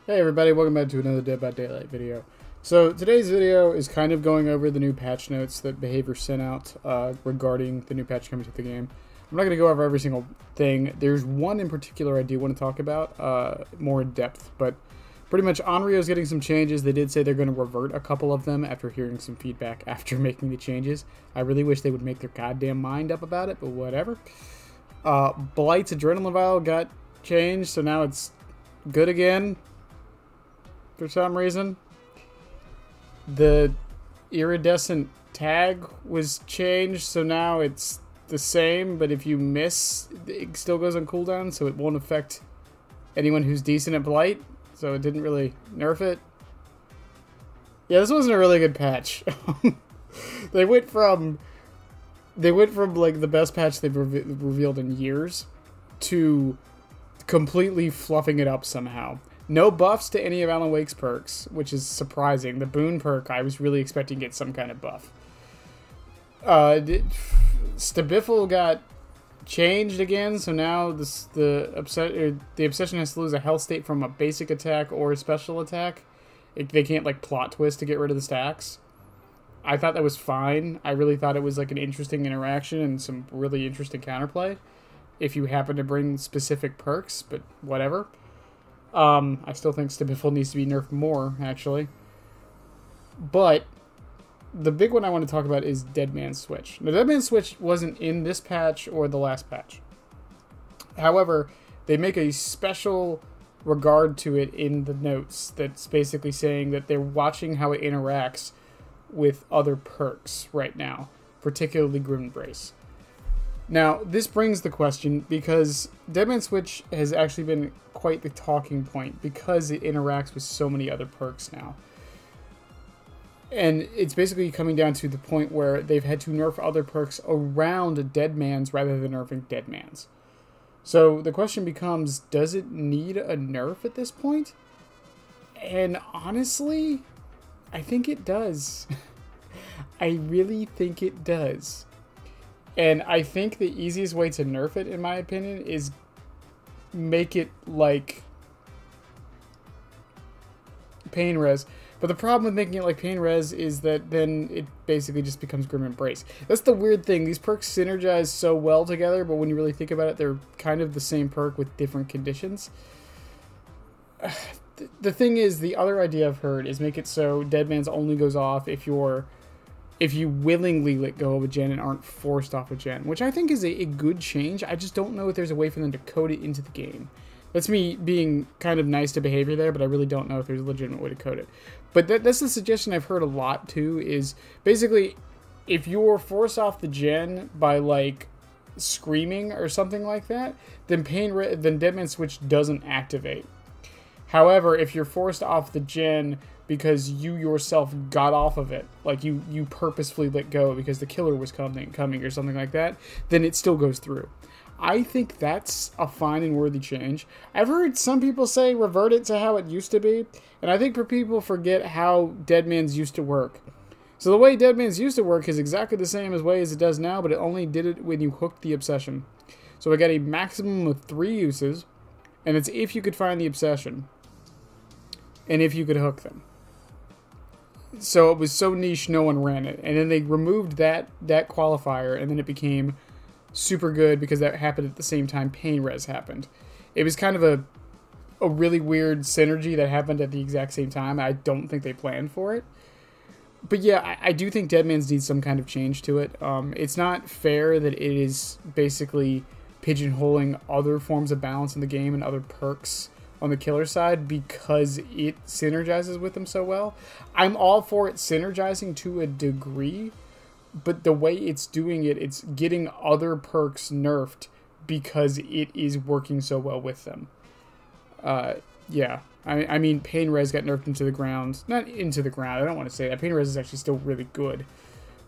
Hey everybody, welcome back to another Dead by Daylight video. So today's video is kind of going over the new patch notes that Behavior sent out regarding the new patch coming to the game. I'm not going to go over every single thing. There's one in particular I do want to talk about more in depth, but pretty much Onryo's getting some changes. They did say they're going to revert a couple of them after hearing some feedback after making the changes. I really wish they would make their goddamn mind up about it, but whatever. Blight's Adrenaline Vial got changed, so now it's good again. For some reason, the iridescent tag was changed, so now it's the same, but if you miss, it still goes on cooldown, so it won't affect anyone who's decent at Blight, so it didn't really nerf it. Yeah, this wasn't a really good patch. They went from like the best patch they've revealed in years to completely fluffing it up somehow. No buffs to any of Alan Wake's perks, which is surprising. The Boon perk, I was really expecting to get some kind of buff. Stabiffle got changed again, so now the Obsession has to lose a health state from a basic attack or a special attack. They can't, like, plot twist to get rid of the stacks. I thought that was fine. I really thought it was, like, an interesting interaction and some really interesting counterplay if you happen to bring specific perks, but whatever. I still think Stabiffle needs to be nerfed more, actually. But the big one I want to talk about is Dead Man's Switch. Now, Dead Man's Switch wasn't in this patch or the last patch. However, they make a special regard to it in the notes that's basically saying that they're watching how it interacts with other perks right now, particularly Grim Embrace. Now, this brings the question because Dead Man's Switch has actually been quite the talking point because it interacts with so many other perks now. And it's basically coming down to the point where they've had to nerf other perks around Dead Man's rather than nerfing Dead Man's. So the question becomes, does it need a nerf at this point? And honestly, I think it does. I really think it does. And I think the easiest way to nerf it, in my opinion, is make it like Pain Res. But the problem with making it like Pain Res is that then it basically just becomes Grim Embrace. That's the weird thing. These perks synergize so well together, but when you really think about it, they're kind of the same perk with different conditions. The thing is, the other idea I've heard is make it so Dead Man's only goes off if you willingly let go of a gen and aren't forced off a gen, which I think is a good change. I just don't know if there's a way for them to code it into the game. That's me being kind of nice to Behavior there, but I really don't know if there's a legitimate way to code it. But that's the suggestion I've heard a lot, too, is basically if you're forced off the gen by, like, screaming or something like that, then Dead Man's Switch doesn't activate. However, if you're forced off the gen because you yourself got off of it, like you purposefully let go because the killer was coming or something like that, then it still goes through. I think that's a fine and worthy change. I've heard some people say revert it to how it used to be, and I think people forget how Dead Man's used to work. So the way Dead Man's used to work is exactly the same way as it does now, but it only did it when you hooked the Obsession. So I got a maximum of 3 uses, and it's if you could find the Obsession, and if you could hook them. So it was so niche, no one ran it. And then they removed that qualifier, and then it became super good because that happened at the same time Pain Res happened. It was kind of a really weird synergy that happened at the exact same time. I don't think they planned for it. But yeah, I do think Dead Man's needs some kind of change to it. It's not fair that it is basically pigeonholing other forms of balance in the game and other perks on the killer side because it synergizes with them so well. I'm all for it synergizing to a degree, but the way it's doing it, it's getting other perks nerfed because it is working so well with them. Yeah. I mean, Pain Res got nerfed into the ground. Not into the ground, I don't want to say that. Pain Res is actually still really good.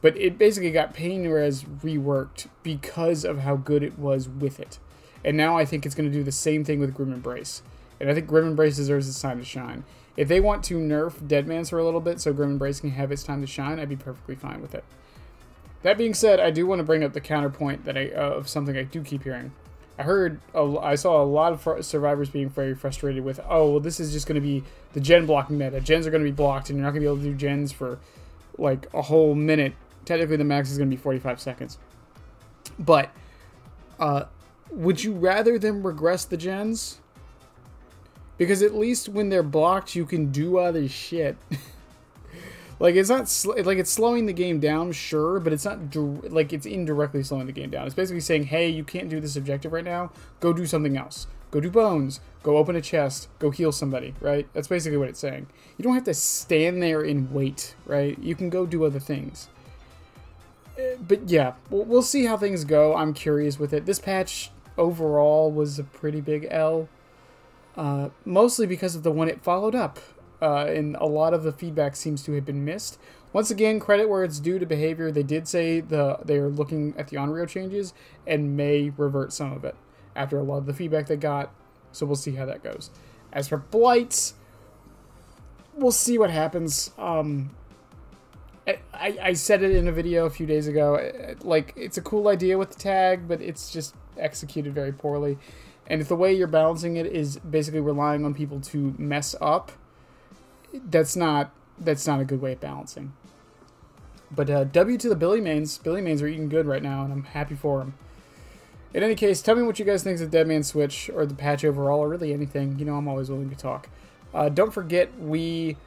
But it basically got Pain Res reworked because of how good it was with it. And now I think it's going to do the same thing with Grim Embrace. And I think Grim Embrace deserves its time to shine. If they want to nerf Dead Man's for a little bit so Grim Embrace can have its time to shine, I'd be perfectly fine with it. That being said, I do want to bring up the counterpoint that of something I do keep hearing. I saw a lot of survivors being very frustrated with, oh, well, this is just going to be the gen blocking meta. Gens are going to be blocked, and you're not going to be able to do gens for like a whole minute. Technically, the max is going to be 45 seconds. But would you rather them regress the gens? Because at least when they're blocked, you can do other shit. Like, it's not, like, it's slowing the game down, sure, but it's not, like, it's indirectly slowing the game down. It's basically saying, hey, you can't do this objective right now, go do something else. Go do bones, go open a chest, go heal somebody, right? That's basically what it's saying. You don't have to stand there and wait, right? You can go do other things. But yeah, we'll see how things go. I'm curious with it. This patch, overall, was a pretty big L. Mostly because of the one it followed up. And a lot of the feedback seems to have been missed. Once again, credit where it's due to behavior. They did say they are looking at the Onryo changes and may revert some of it after a lot of the feedback they got. So we'll see how that goes. As for blights, we'll see what happens. I said it in a video a few days ago. Like, it's a cool idea with the tag, but it's just executed very poorly. And if the way you're balancing it is basically relying on people to mess up, that's not a good way of balancing. But W to the Billy mains. Billy mains are eating good right now, and I'm happy for them. In any case, tell me what you guys think of the Deadman Switch, or the patch overall, or really anything. You know, I'm always willing to talk. Don't forget, we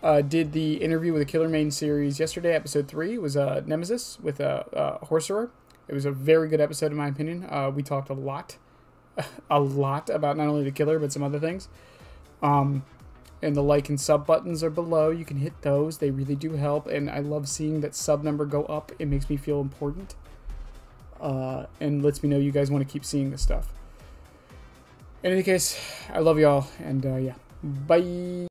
did the interview with the Killer Main series yesterday, episode 3. It was Nemesis with Horserer. It was a very good episode, in my opinion. We talked a lot about not only the killer, but some other things. And the like and sub buttons are below. You can hit those. They really do help. And I love seeing that sub number go up. It makes me feel important. And lets me know you guys want to keep seeing this stuff. In any case, I love y'all. And yeah, bye.